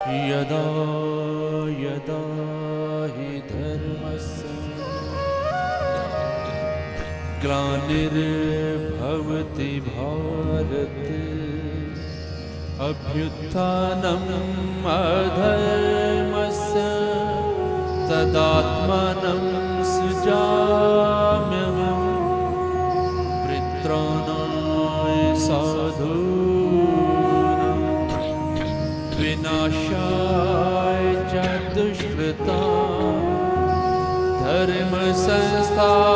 यदा यदा हि धर्मस्य ग्लानिर्भवति भारत अभ्युत्थानम् अधर्मस्य तदात्मानं सृजाम्यहम् परित्राणाय साधूनां विनाशाय च दुष्कृतां धर्म संस्थापनार्थाय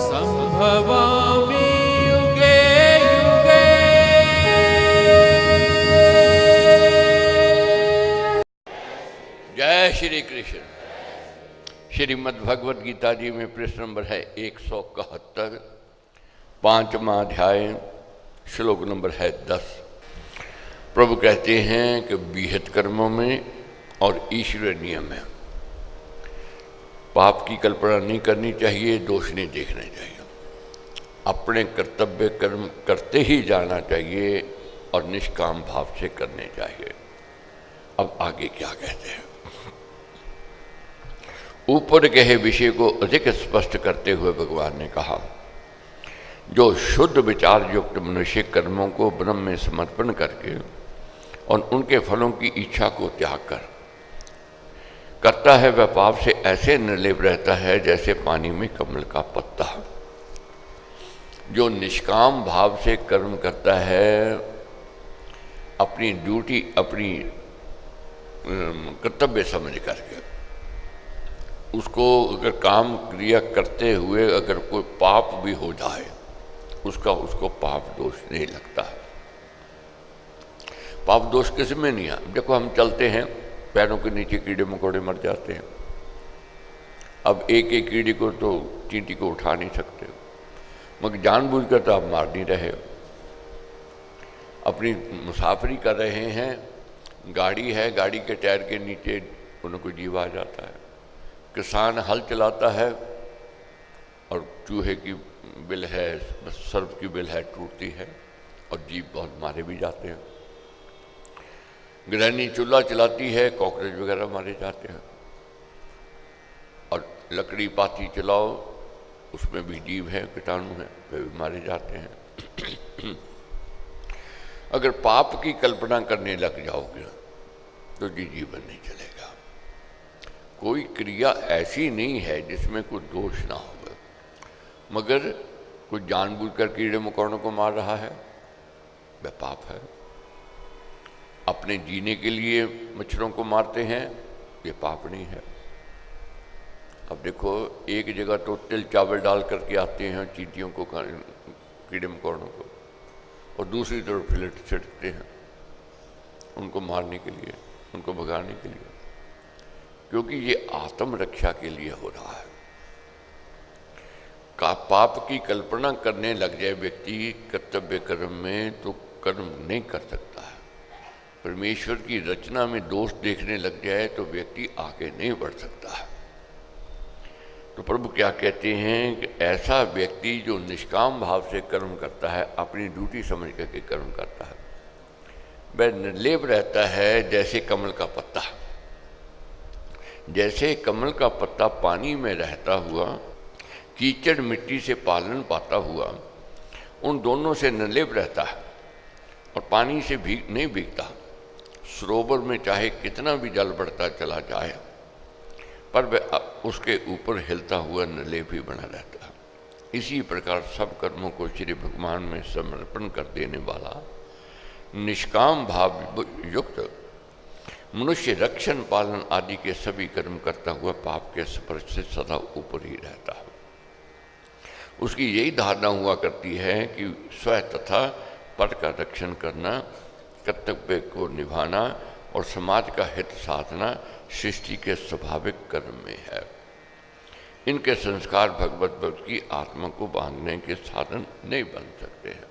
संभवामि युगे युगे। जय श्री कृष्ण। श्रीमद् भगवद गीता जी में प्रश्न नंबर है 171, 5वां अध्याय, श्लोक नंबर है 10। प्रभु कहते हैं कि विहित कर्मों में और ईश्वरीय नियम में पाप की कल्पना नहीं करनी चाहिए, दोष नहीं देखने चाहिए। अपने कर्तव्य कर्म करते ही जाना चाहिए और निष्काम भाव से करने चाहिए। अब आगे क्या कहते हैं? ऊपर कहे विषय को अधिक स्पष्ट करते हुए भगवान ने कहा, जो शुद्ध विचार युक्त मनुष्य कर्मों को ब्रह्म में समर्पण करके और उनके फलों की इच्छा को त्याग कर करता है, वह पाप से ऐसे निर्लेप रहता है जैसे पानी में कमल का पत्ता। जो निष्काम भाव से कर्म करता है, अपनी ड्यूटी अपनी कर्तव्य समझ करके, उसको अगर काम क्रिया करते हुए अगर कोई पाप भी हो जाए, उसको पाप दोष नहीं लगता है। पाप दोष किस में नहीं है? देखो, हम चलते हैं, पैरों के नीचे कीड़े मकोड़े मर जाते हैं। अब एक एक कीड़े को तो चींटी को उठा नहीं सकते, मगर जानबूझकर तो आप मार नहीं रहे हो। अपनी मुसाफरी कर रहे हैं, गाड़ी है, गाड़ी के टायर के नीचे उनको जीव आ जाता है। किसान हल चलाता है और चूहे की बिल है, सर्प की बिल है, टूटती है और जीव बहुत मारे भी जाते हैं। गृहिणी चूल्हा चलाती है, कॉकरोच वगैरह मारे जाते हैं। और लकड़ी पाती चलाओ, उसमें भी जीव है, कीटाणु है, वे भी मारे जाते हैं। अगर पाप की कल्पना करने लग जाओगे तो जी जीवन नहीं चलेगा। कोई क्रिया ऐसी नहीं है जिसमें कोई दोष ना हो, मगर कोई जानबूझकर कीड़े मकोड़ों को मार रहा है, वह पाप है। अपने जीने के लिए मच्छरों को मारते हैं, ये पाप नहीं है। अब देखो, एक जगह तो तिल चावल डाल करके आते हैं चींटियों को, कीड़े मकोड़ों को, और दूसरी तरफ फ्लैट छिड़कते हैं उनको मारने के लिए, उनको भगाने के लिए, क्योंकि ये आत्मरक्षा के लिए हो रहा है। पाप की कल्पना करने लग जाए व्यक्ति कर्तव्य कर्म में, तो कर्म नहीं कर सकता है। परमेश्वर की रचना में दोष देखने लग जाए तो व्यक्ति आगे नहीं बढ़ सकता है। तो प्रभु क्या कहते हैं कि ऐसा व्यक्ति जो निष्काम भाव से कर्म करता है, अपनी ड्यूटी समझ करके कर्म करता है, वह निर्लेप रहता है जैसे कमल का पत्ता। जैसे कमल का पत्ता पानी में रहता हुआ, कीचड़ मिट्टी से पालन पाता हुआ, उन दोनों से निर्लेप रहता है और पानी से नहीं भीगता। सरोवर में चाहे कितना भी जल बढ़ता चला जाए, पर वह उसके ऊपर हिलता हुआ निर्लेप ही बना रहता है। इसी प्रकार सब कर्मों को श्री भगवान में समर्पण कर देने वाला निष्काम भाव युक्त मनुष्य रक्षण पालन आदि के सभी कर्म करता हुआ पाप के स्पर्श से सदा ऊपर ही रहता है। उसकी यही धारणा हुआ करती है कि स्वयं तथा पर का रक्षण करना, कर्तव्य को निभाना और समाज का हित साधना सृष्टि के स्वाभाविक कर्म में है। इनके संस्कार भगवत भक्त की आत्मा को बांधने के साधन नहीं बन सकते हैं।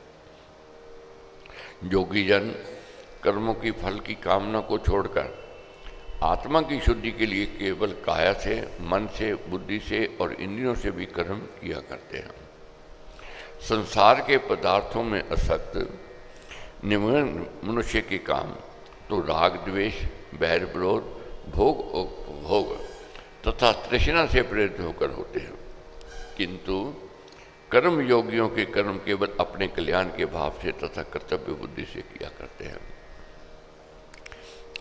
योगी जन कर्मों की फल की कामना को छोड़कर आत्मा की शुद्धि के लिए केवल काया से, मन से, बुद्धि से और इंद्रियों से भी कर्म किया करते हैं। संसार के पदार्थों में आसक्त निमग्न मनुष्य के काम तो राग द्वेष, बैर विरोध, भोग उपभोग तथा तृष्णा से प्रेरित होकर होते हैं, किंतु कर्म योगियों के कर्म केवल अपने कल्याण के भाव से तथा कर्तव्य बुद्धि से किया करते हैं।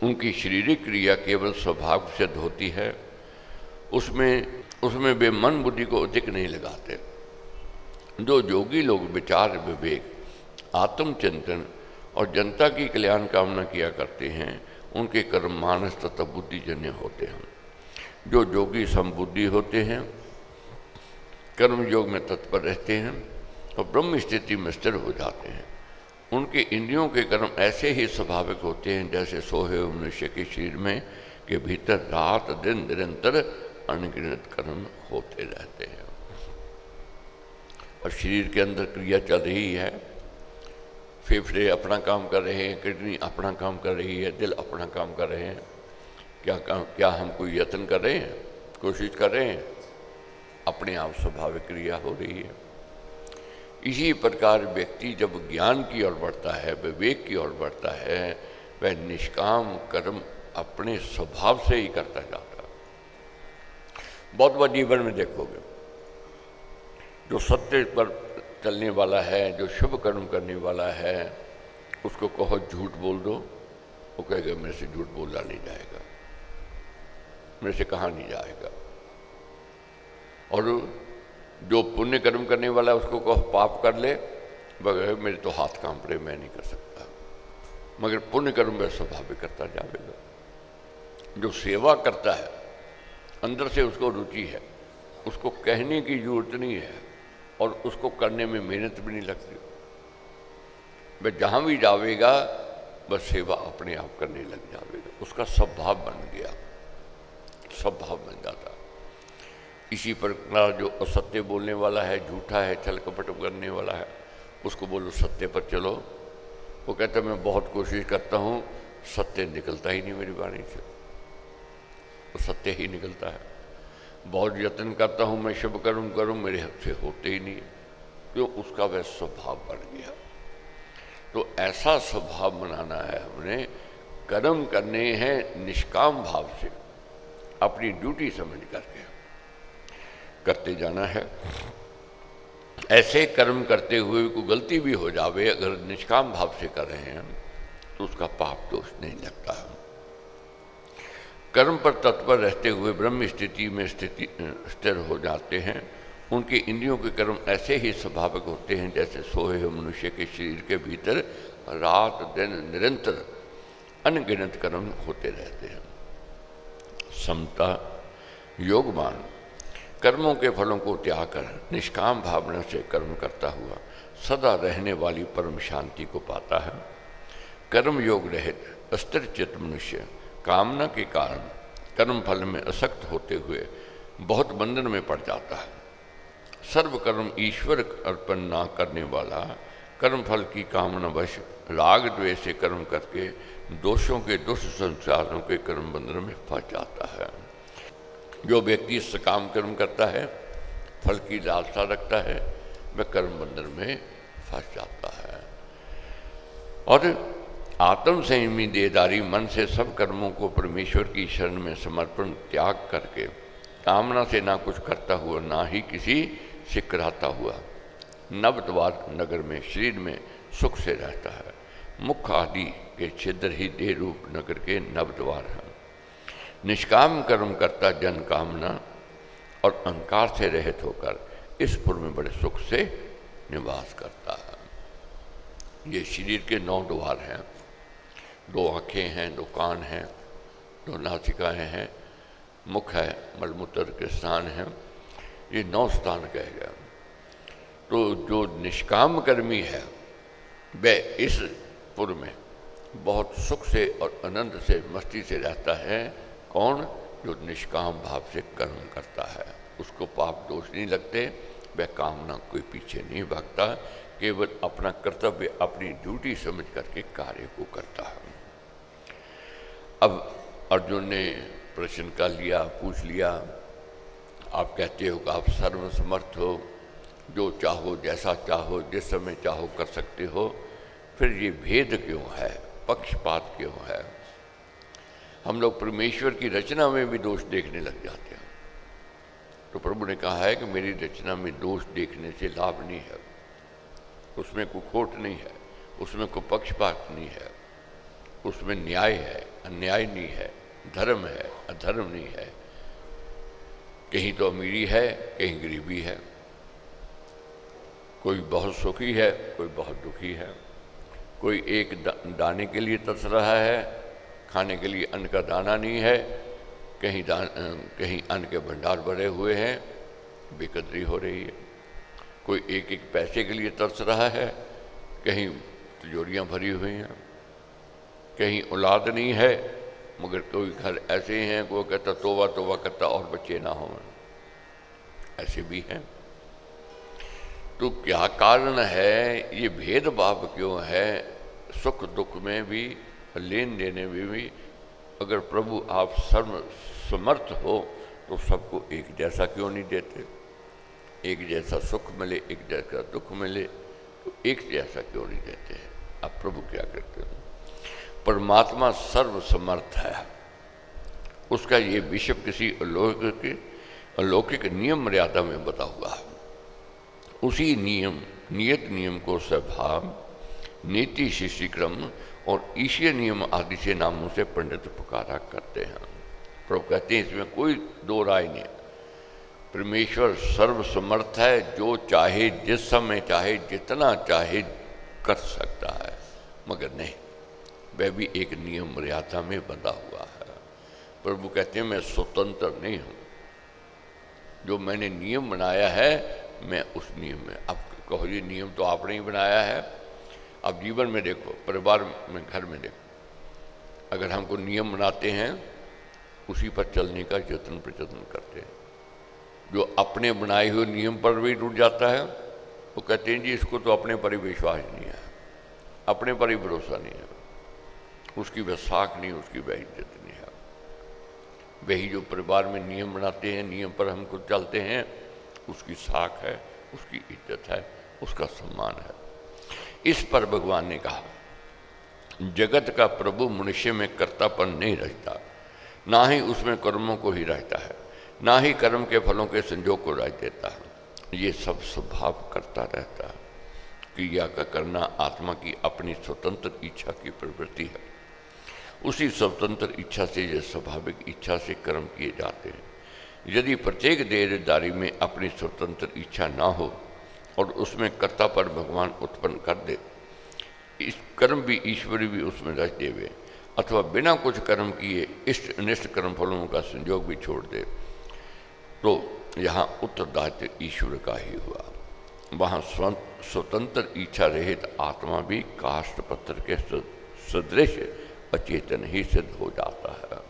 उनकी शारीरिक क्रिया केवल स्वभाव सिद्ध होती है, उसमें वे मन बुद्धि को अधिक नहीं लगाते। जो योगी लोग विचार, विवेक, आत्मचिंतन और जनता की कल्याण कामना किया करते हैं, उनके कर्म मानस तथा बुद्धिजन्य होते हैं। जो योगी समबुद्धि होते हैं, कर्म योग में तत्पर रहते हैं और ब्रह्म स्थिति में स्थिर हो जाते हैं, उनके इंद्रियों के कर्म ऐसे ही स्वाभाविक होते हैं जैसे सोए हुए मनुष्य के शरीर में के भीतर रात दिन निरंतर अनगिनत कर्म होते रहते हैं। और शरीर के अंदर क्रिया चल रही है, फेफड़े अपना काम कर रहे हैं, किडनी अपना काम कर रही है, दिल अपना काम कर रहे हैं। क्या हम कोई यत्न कर रहे हैं, कोशिश कर रहे हैं? अपने आप स्वाभाविक क्रिया हो रही है। इसी प्रकार व्यक्ति जब ज्ञान की ओर बढ़ता है, विवेक की ओर बढ़ता है, वह निष्काम कर्म अपने स्वभाव से ही करता जाता है। बहुत बार जीवन में देखोगे, जो सत्य पर चलने वाला है, जो शुभ कर्म करने वाला है, उसको कहो झूठ बोल दो, वो कहेगा मेरे से झूठ बोला नहीं जाएगा, मेरे से कहा नहीं जाएगा। और जो पुण्य कर्म करने वाला है उसको कहो पाप कर ले, बगैर मेरे तो हाथ कांप रहे, मैं नहीं कर सकता। मगर पुण्य कर्म वह स्वाभाविक करता जाएगा। जो सेवा करता है, अंदर से उसको रुचि है, उसको कहने की जरूरत नहीं है और उसको करने में मेहनत भी नहीं लगती। वह जहाँ भी जाएगा बस सेवा अपने आप करने लग जाएगा, उसका स्वभाव बन गया, स्वभाव बन जाता। इसी प्रकार जो असत्य बोलने वाला है, झूठा है, छल कपट करने वाला है, उसको बोलो सत्य पर चलो, वो कहता मैं बहुत कोशिश करता हूँ, सत्य निकलता ही नहीं मेरी वाणी से, वो सत्य ही निकलता है। बहुत यत्न करता हूँ मैं शुभ कर्म करूँ, मेरे हाथ से होते ही नहीं, क्यों? उसका वह स्वभाव बन गया। तो ऐसा स्वभाव बनाना है हमने, कर्म करने हैं निष्काम भाव से, अपनी ड्यूटी समझ करके करते जाना है। ऐसे कर्म करते हुए कोई गलती भी हो जावे, अगर निष्काम भाव से कर रहे हैं तो उसका पाप दोष नहीं लगता है। कर्म पर तत्पर रहते हुए ब्रह्म स्थिति में स्थिर हो जाते हैं। उनके इंद्रियों के कर्म ऐसे ही स्वाभाविक होते हैं जैसे सोए हुए मनुष्य के शरीर के भीतर रात दिन निरंतर अनगिनत कर्म होते रहते हैं। समता योगवान कर्मों के फलों को त्याग कर निष्काम भावना से कर्म करता हुआ सदा रहने वाली परम शांति को पाता है। कर्म योग रहित अस्थिर चित्त मनुष्य कामना के कारण कर्म फल में आसक्त होते हुए बहुत बंधन में पड़ जाता है। सर्व कर्म ईश्वर अर्पण ना करने वाला कर्म फल की कामना वश राग द्वेष से कर्म करके दोषों के दुष्ट संस्कारों के कर्म बंधन में फंस जाता है। जो व्यक्ति सकाम कर्म करता है, फल की लालसा रखता है, वह कर्म बंधन में फंस जाता है। और आत्म संयमी देहदारी मन से सब कर्मों को परमेश्वर की शरण में समर्पण त्याग करके कामना से ना कुछ करता हुआ, ना ही किसी से कराता हुआ नवद्वार नगर में शरीर में सुख से रहता है। मुख आदि के छिद्र ही देह रूप नगर के नवद्वार हैं। निष्काम कर्म करता जन कामना और अहंकार से रहित होकर इस पुर में बड़े सुख से निवास करता है। ये शरीर के 9 द्वार हैं, 2 आँखें हैं, 2 कान हैं, 2 नासिकाएँ हैं, मुख है, मलमूत्र के स्थान हैं, ये 9 स्थान कहे गए। तो जो निष्काम कर्मी है वह इस पुर में बहुत सुख से और आनंद से मस्ती से रहता है। कौन? जो निष्काम भाव से कर्म करता है, उसको पाप दोष नहीं लगते, वह कामना कोई पीछे नहीं भागता, केवल अपना कर्तव्य अपनी ड्यूटी समझ करके कार्य को करता है। अब अर्जुन ने प्रश्न कर लिया, पूछ लिया, आप कहते हो कि आप सर्वसमर्थ हो, जो चाहो जैसा चाहो जिस समय चाहो कर सकते हो, फिर ये भेद क्यों है, पक्षपात क्यों है? हम लोग परमेश्वर की रचना में भी दोष देखने लग जाते हैं। तो प्रभु ने कहा है कि मेरी रचना में दोष देखने से लाभ नहीं है, उसमें कोई खोट नहीं है, उसमें कोई पक्षपात नहीं है, उसमें न्याय है, अन्याय नहीं है, धर्म है, अधर्म नहीं है। कहीं तो अमीरी है, कहीं गरीबी है, कोई बहुत सुखी है, कोई बहुत दुखी है, कोई एक दाने के लिए तरस रहा है, खाने के लिए अन्न का दाना नहीं है, कहीं अन्न के भंडार भरे हुए हैं, बेकदरी हो रही है। कोई एक एक पैसे के लिए तरस रहा है, कहीं तिजोरियाँ भरी हुई हैं, कहीं औलाद नहीं है, मगर कोई घर ऐसे हैं कोई कहता तोबा तोबा करता और बच्चे ना हों, ऐसे भी हैं। तो क्या कारण है, ये भेदभाव क्यों है? सुख दुख में भी, लेन देने में भी अगर प्रभु आप सर्व समर्थ हो तो सबको एक जैसा क्यों नहीं देते? एक जैसा सुख मिले, एक जैसा दुख मिले, तो एक जैसा क्यों नहीं देते हैं? अब प्रभु क्या करते हैं? परमात्मा सर्व समर्थ है, उसका ये विषय किसी अलौकिक नियम मर्यादा में बता हुआ है। उसी नियत नियम को स्वभाव, नीति, शिष्यक्रम और ईश्वरीय नियम आदि से नामों से पंडित पुकारा करते हैं। प्रभु कहते हैं इसमें कोई दो राय नहीं। परमेश्वर सर्व समर्थ है, जो चाहे जिस समय चाहे जितना चाहे कर सकता है, मगर नहीं, वह भी एक नियम मर्यादा में बंधा हुआ है। प्रभु कहते हैं मैं स्वतंत्र नहीं हूँ, जो मैंने नियम बनाया है मैं उस नियम में। अब कहो ये नियम तो आपने ही बनाया है। अब जीवन में देखो, परिवार में, घर में देखो, अगर हमको नियम बनाते हैं उसी पर चलने का यत्न प्रयत्न करते हैं। जो अपने बनाए हुए नियम पर भी टूट जाता है वो कहते हैं जी इसको तो अपने पर ही विश्वास नहीं है, अपने पर ही भरोसा नहीं है, उसकी वह साख नहीं, उसकी वह इज्जत नहीं है। वही जो परिवार में नियम बनाते हैं, नियम पर हमको चलते हैं, उसकी साख है, उसकी इज्जत है, उसका सम्मान है। इस पर भगवान ने कहा जगत का प्रभु मनुष्य में कर्तापन नहीं रहता, ना ही उसमें कर्मों को ही रहता है, ना ही कर्म के फलों के संजोग को राज देता है। ये सब स्वभाव करता रहता है। क्रिया का करना आत्मा की अपनी स्वतंत्र इच्छा की प्रवृत्ति है। उसी स्वतंत्र इच्छा से या स्वाभाविक इच्छा से कर्म किए जाते हैं। यदि प्रत्येक देहदारी में अपनी स्वतंत्र इच्छा ना हो और उसमें कर्ता पर भगवान उत्पन्न कर दे, इस कर्म भी ईश्वरी भी उसमें रच देवे, अथवा बिना कुछ कर्म किए इष्ट अनिष्ट कर्म फलों का संयोग भी छोड़ दे, तो यहाँ उत्तरदायित्व ईश्वर का ही हुआ। वहाँ स्वतंत्र इच्छा रहित आत्मा भी काष्ठ पत्थर के सदृश अचेतन ही सिद्ध हो जाता है।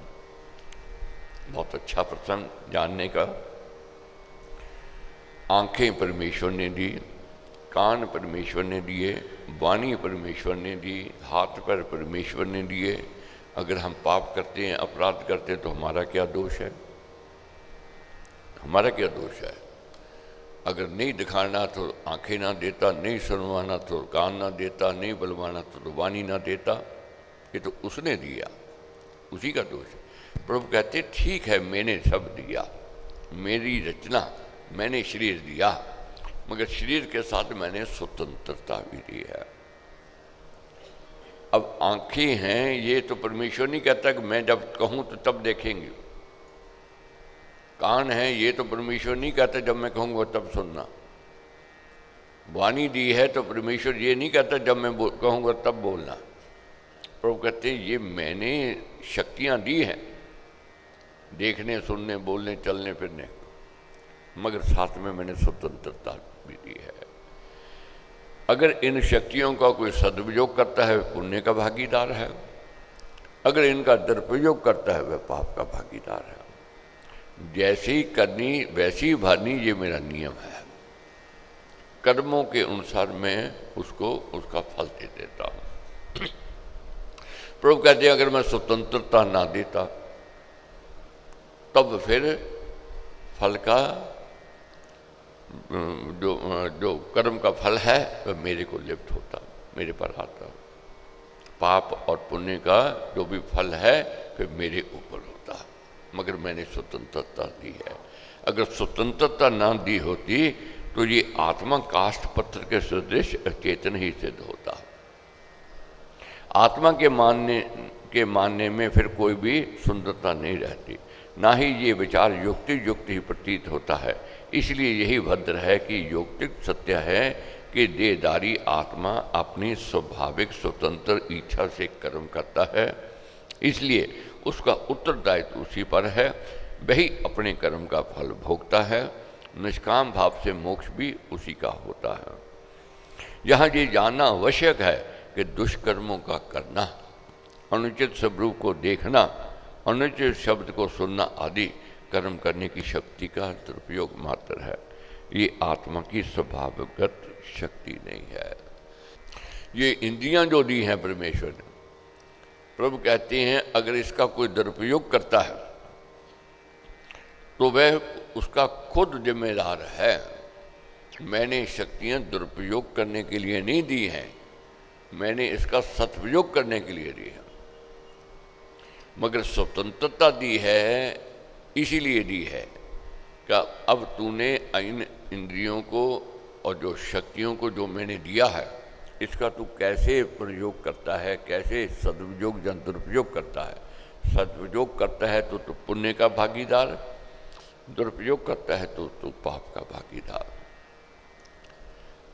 बहुत अच्छा प्रसंग जानने का। आंखें परमेश्वर ने दी, कान परमेश्वर ने दिए, वाणी परमेश्वर ने दी, हाथ पर परमेश्वर ने दिए। अगर हम पाप करते हैं, अपराध करते हैं, तो हमारा क्या दोष है? हमारा क्या दोष है? अगर नहीं दिखाना तो आंखें ना देता, नहीं सुनवाना तो कान ना देता, नहीं बलवाना तो वाणी ना देता। ये तो उसने दिया, उसी का दोष है। प्रभु कहते ठीक है मैंने सब दिया, मेरी रचना, मैंने शरीर दिया, मगर शरीर के साथ मैंने स्वतंत्रता भी दी है। अब आंखें हैं, ये तो परमेश्वर नहीं कहता कि मैं जब कहूँ तो तब देखेंगे। कान है, ये तो परमेश्वर नहीं कहता जब मैं कहूँगा तब सुनना। वाणी दी है तो परमेश्वर ये नहीं कहता जब मैं कहूँगा तब बोलना। प्रभु कहते ये मैंने शक्तियाँ दी हैं, देखने, सुनने, बोलने, चलने फिरने, मगर साथ में मैंने स्वतंत्रता भी दी है। अगर इन शक्तियों का कोई सदुपयोग करता है वह पुण्य का भागीदार है, अगर इनका दुरुपयोग करता है वह पाप का भागीदार है। जैसी करनी वैसी भरनी, ये मेरा नियम है। कर्मों के अनुसार मैं उसको उसका फल दे देता हूँ। प्रभु कहते हैं अगर मैं स्वतंत्रता ना देता तब फिर फल का जो कर्म का फल है वह मेरे को लिप्त होता, मेरे पर आता। पाप और पुण्य का जो भी फल है फिर मेरे ऊपर होता, मगर मैंने स्वतंत्रता दी है। अगर स्वतंत्रता ना दी होती तो ये आत्मा काष्ठ पत्थर के सदृश अचेतन ही सिद्ध होता। आत्मा के मानने में फिर कोई भी सुंदरता नहीं रहती, ना ही ये विचार युक्त ही प्रतीत होता है। इसलिए यही भद्र है कि यौक्तिक सत्य है कि देहधारी आत्मा अपनी स्वाभाविक स्वतंत्र इच्छा से कर्म करता है, इसलिए उसका उत्तरदायित्व उसी पर है, वही अपने कर्म का फल भोगता है। निष्काम भाव से मोक्ष भी उसी का होता है। यहाँ ये जानना आवश्यक है कि दुष्कर्मों का करना, अनुचित स्वरूप को देखना, अनुचित शब्द को सुनना आदि कर्म करने की शक्ति का दुरुपयोग मात्र है। ये आत्मा की स्वभावगत शक्ति नहीं है। ये इंद्रियां जो दी हैं परमेश्वर ने, प्रभु कहते हैं अगर इसका कोई दुरुपयोग करता है तो वह उसका खुद जिम्मेदार है। मैंने शक्तियां दुरुपयोग करने के लिए नहीं दी हैं, मैंने इसका सदुपयोग करने के लिए दी है। मगर स्वतंत्रता दी है इसीलिए दी है कि अब तूने इन इंद्रियों को और जो शक्तियों को जो मैंने दिया है इसका तू कैसे प्रयोग करता है, कैसे सदुपयोग या दुरुपयोग करता है। सदुपयोग करता है तो तू पुण्य का भागीदार, दुरुपयोग करता है तो तू पाप का भागीदार।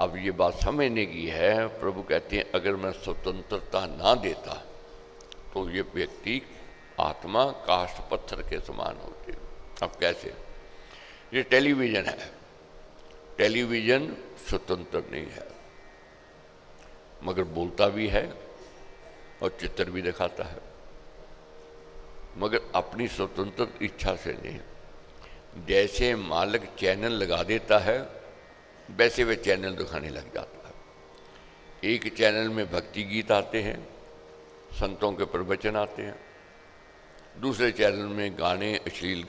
अब ये बात समझने की है। प्रभु कहते हैं अगर मैं स्वतंत्रता ना देता तो ये व्यक्ति आत्मा काष्ठ पत्थर के समान होती। अब कैसे? ये टेलीविजन है, टेलीविजन स्वतंत्र नहीं है, मगर बोलता भी है और चित्र भी दिखाता है, मगर अपनी स्वतंत्र इच्छा से नहीं। जैसे मालिक चैनल लगा देता है वैसे वे चैनल दिखाने लग जाता है। एक चैनल में भक्ति गीत आते हैं, संतों के प्रवचन आते हैं, दूसरे चैनल में गाने, अश्लील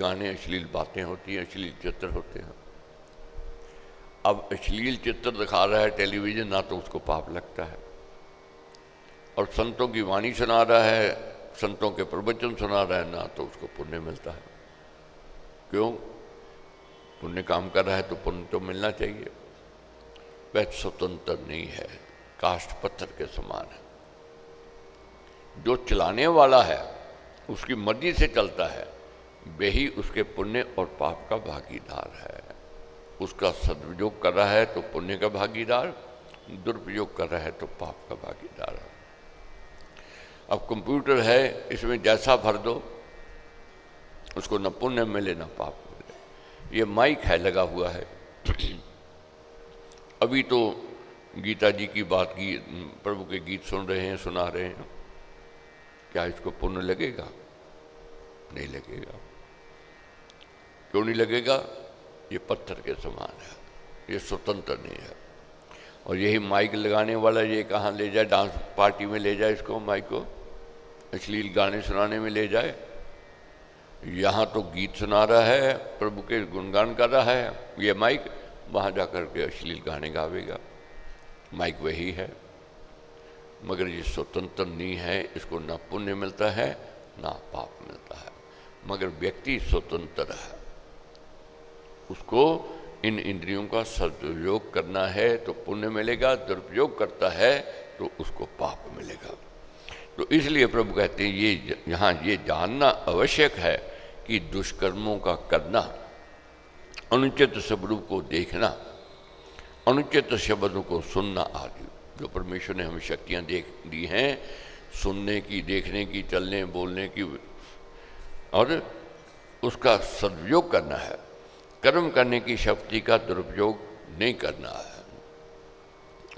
बातें होती हैं, अश्लील चित्र होते हैं। अब अश्लील चित्र दिखा रहा है टेलीविजन, ना तो उसको पाप लगता है, और संतों की वाणी सुना रहा है, संतों के प्रवचन सुना रहा है, ना तो उसको पुण्य मिलता है। क्यों? पुण्य काम कर रहा है तो पुण्य तो मिलना चाहिए। वह स्वतंत्र नहीं है, काष्ठ पत्थर के समान है। जो चलाने वाला है उसकी मर्जी से चलता है, वही उसके पुण्य और पाप का भागीदार है। उसका सदुपयोग कर रहा है तो पुण्य का भागीदार, दुरुपयोग कर रहा है तो पाप का भागीदार है। अब कंप्यूटर है, इसमें जैसा भर दो उसको न पुण्य मिले न पाप मिले। ये माइक है लगा हुआ है। अभी तो गीता जी की बात की, प्रभु के गीत सुन रहे हैं, सुना रहे हैं, क्या इसको पुण्य लगेगा? नहीं लगेगा। क्यों नहीं लगेगा? ये पत्थर के समान है, ये स्वतंत्र नहीं है। और यही माइक लगाने वाला ये कहाँ ले जाए, डांस पार्टी में ले जाए इसको, माइक को अश्लील गाने सुनाने में ले जाए। यहाँ तो गीत सुना रहा है, प्रभु के गुणगान कर रहा है ये माइक, वहाँ जा कर के अश्लील गाने गावेगा। माइक वही है, मगर ये स्वतंत्र नहीं है, इसको ना पुण्य मिलता है ना पाप मिलता है। मगर व्यक्ति स्वतंत्र है, उसको इन इंद्रियों का सदुपयोग करना है तो पुण्य मिलेगा, दुरुपयोग करता है तो उसको पाप मिलेगा। तो इसलिए प्रभु कहते हैं ये यहाँ ये जानना आवश्यक है कि दुष्कर्मों का करना, अनुचित शब्दों को देखना, अनुचित शब्दों को सुनना आदि, जो परमेश्वर ने हमें शक्तियाँ दी हैं सुनने की, देखने की, चलने बोलने की, और उसका सदुपयोग करना है। कर्म करने की शक्ति का दुरुपयोग नहीं करना है।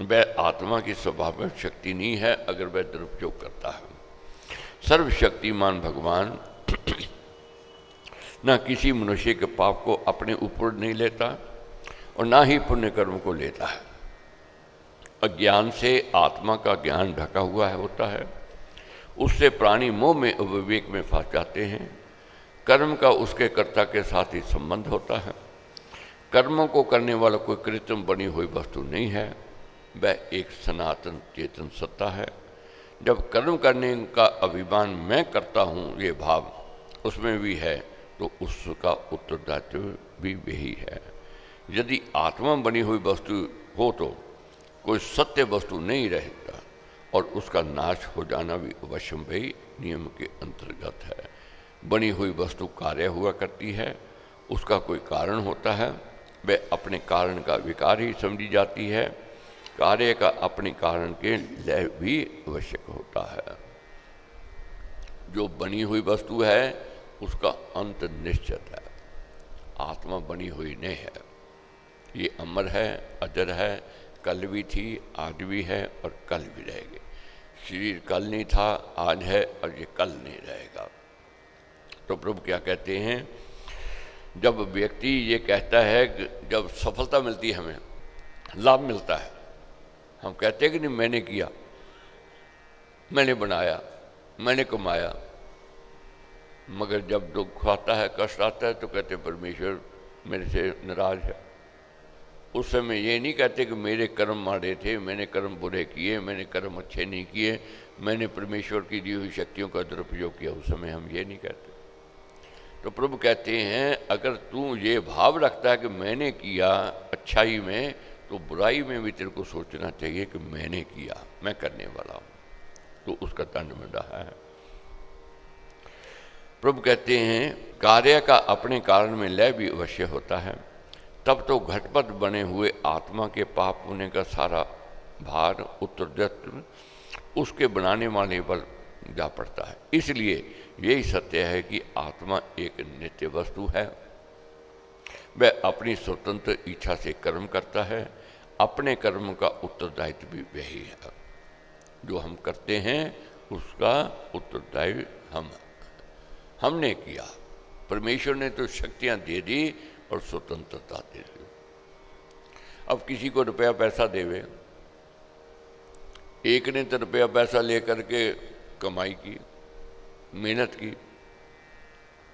वह आत्मा की स्वाभाविक शक्ति नहीं है अगर वह दुरुपयोग करता है। सर्वशक्तिमान भगवान न किसी मनुष्य के पाप को अपने ऊपर नहीं लेता और ना ही पुण्य कर्म को लेता है। अज्ञान से आत्मा का ज्ञान ढका हुआ होता है, उससे प्राणी मोह में अविवेक में फंस जाते हैं। कर्म का उसके कर्ता के साथ ही संबंध होता है। कर्मों को करने वाला कोई कृत्रिम बनी हुई वस्तु नहीं है, वह एक सनातन चेतन सत्ता है। जब कर्म करने का अभिमान मैं करता हूँ ये भाव उसमें भी है, तो उसका उत्तरदायित्व भी वही है। यदि आत्मा बनी हुई वस्तु हो तो कोई सत्य वस्तु नहीं रहता और उसका नाश हो जाना भी अवश्यंभावी नियम के अंतर्गत है। बनी हुई वस्तु कार्य हुआ करती है, उसका कोई कारण होता है, वह अपने कारण का विकार ही समझी जाती है। कार्य का अपने कारण के लय भी आवश्यक होता है। जो बनी हुई वस्तु है उसका अंत निश्चित है। आत्मा बनी हुई नहीं है, ये अमर है, अजर है, कल भी थी, आज भी है और कल भी रहेगी। शरीर कल नहीं था, आज है और ये कल नहीं रहेगा। तो प्रभु क्या कहते हैं, जब व्यक्ति ये कहता है कि जब सफलता मिलती है, हमें लाभ मिलता है, हम कहते हैं कि नहीं मैंने किया, मैंने बनाया, मैंने कमाया, मगर जब दुख आता है, कष्ट आता है, तो कहते हैं परमेश्वर मेरे से नाराज है। उस समय ये नहीं कहते कि मेरे कर्म माड़े थे, मैंने कर्म बुरे किए, मैंने कर्म अच्छे नहीं किए, मैंने परमेश्वर की दी हुई शक्तियों का दुरुपयोग किया। उस समय हम ये नहीं कहते। तो प्रभु कहते हैं अगर तू ये भाव रखता है कि मैंने किया अच्छाई में, तो बुराई में भी तेरे को सोचना चाहिए कि मैंने किया, मैं करने वाला हूँ, तो उसका दंड मिल रहा है। प्रभु कहते हैं कार्य का अपने कारण में लय भी अवश्य होता है। तब तो घटपट बने हुए आत्मा के पाप होने का सारा भार उत्तरदायित्व उसके बनाने वाले पर जा पड़ता है। इसलिए यही सत्य है कि आत्मा एक नित्य वस्तु है। वह अपनी स्वतंत्र इच्छा से कर्म करता है। अपने कर्म का उत्तरदायित्व भी वही है। जो हम करते हैं उसका उत्तरदायी हमने किया। परमेश्वर ने तो शक्तियां दे दी और स्वतंत्रता दे दी। अब किसी को रुपया पैसा देवे, एक ने तो रुपया पैसा लेकर के कमाई की, मेहनत की,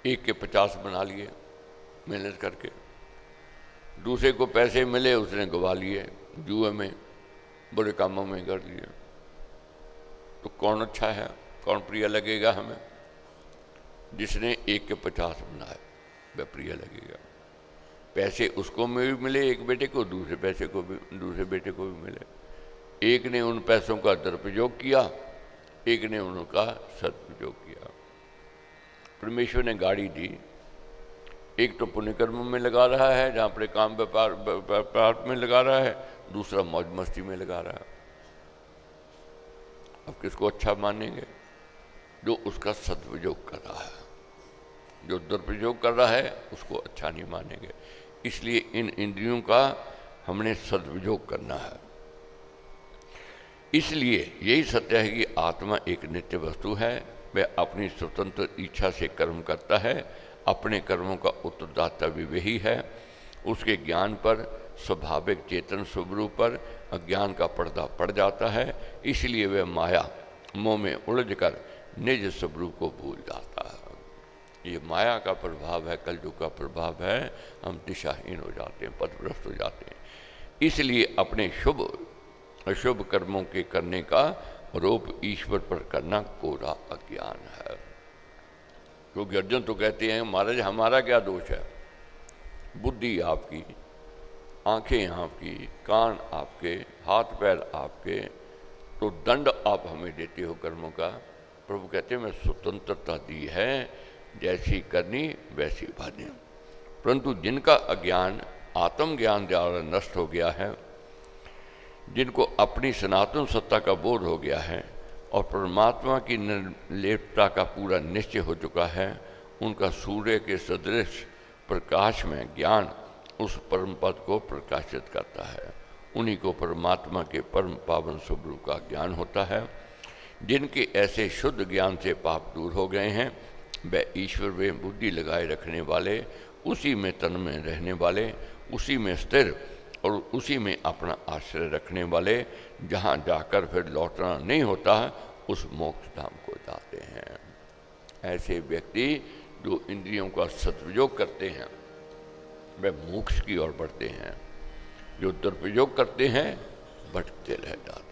एक के 50 बना लिए मेहनत करके। दूसरे को पैसे मिले, उसने गवा लिए, जुए में, बुरे कामों में कर लिए। तो कौन अच्छा है, कौन प्रिय लगेगा हमें? जिसने एक के 50 बनाए वह प्रिय लगेगा। पैसे उसको में भी मिले, एक बेटे को, दूसरे बेटे को भी मिले। एक ने उन पैसों का दुरुपयोग किया, एक ने उनका सदुपयोग किया। परमेश्वर ने गाड़ी दी, एक तो पुण्य कर्म में लगा रहा है, जहाँ पर काम व्यापार में लगा रहा है, दूसरा मौज मस्ती में लगा रहा है। अब किसको अच्छा मानेंगे? जो उसका सदुपयोग कर रहा है। जो दुरुपयोग कर रहा है उसको अच्छा नहीं मानेंगे। इसलिए इन इंद्रियों का हमने सदुपयोग करना है। इसलिए यही सत्य है कि आत्मा एक नित्य वस्तु है। वह अपनी स्वतंत्र इच्छा से कर्म करता है। अपने कर्मों का उत्तरदाता भी वही है। उसके ज्ञान पर, स्वाभाविक चेतन स्वरूप पर अज्ञान का पर्दा पड़ जाता है। इसलिए वह माया मोह में उलझकर निज स्वरूप को भूल जाता है। ये माया का प्रभाव है, कलयुग का प्रभाव है। हम दिशाहीन हो जाते हैं, पथभ्रष्ट हो जाते हैं। इसलिए अपने शुभ अशुभ कर्मों के करने का आरोप ईश्वर पर करना कोरा अज्ञान है। क्योंकि अर्जुन तो कहते हैं महाराज हमारा क्या दोष है? बुद्धि आपकी, आंखें आपकी, कान आपके, हाथ पैर आपके, तो दंड आप हमें देते हो कर्मों का। प्रभु कहते हैं मैं स्वतंत्रता दी है, जैसी करनी वैसी भरनी। परंतु जिनका अज्ञान आत्मज्ञान द्वारा नष्ट हो गया है, जिनको अपनी सनातन सत्ता का बोध हो गया है और परमात्मा की निर्लेपता का पूरा निश्चय हो चुका है, उनका सूर्य के सदृश प्रकाश में ज्ञान उस परम पद को प्रकाशित करता है। उन्हीं को परमात्मा के परम पावन स्वरूप का ज्ञान होता है। जिनके ऐसे शुद्ध ज्ञान से पाप दूर हो गए हैं, वह ईश्वर में बुद्धि लगाए रखने वाले, उसी में तन में रहने वाले, उसी में स्थिर और उसी में अपना आश्रय रखने वाले, जहाँ जाकर फिर लौटना नहीं होता, उस मोक्ष धाम को जाते हैं। ऐसे व्यक्ति जो इंद्रियों का सदुपयोग करते हैं वह मोक्ष की ओर बढ़ते हैं। जो दुरुपयोग करते हैं भटकते रह जाते।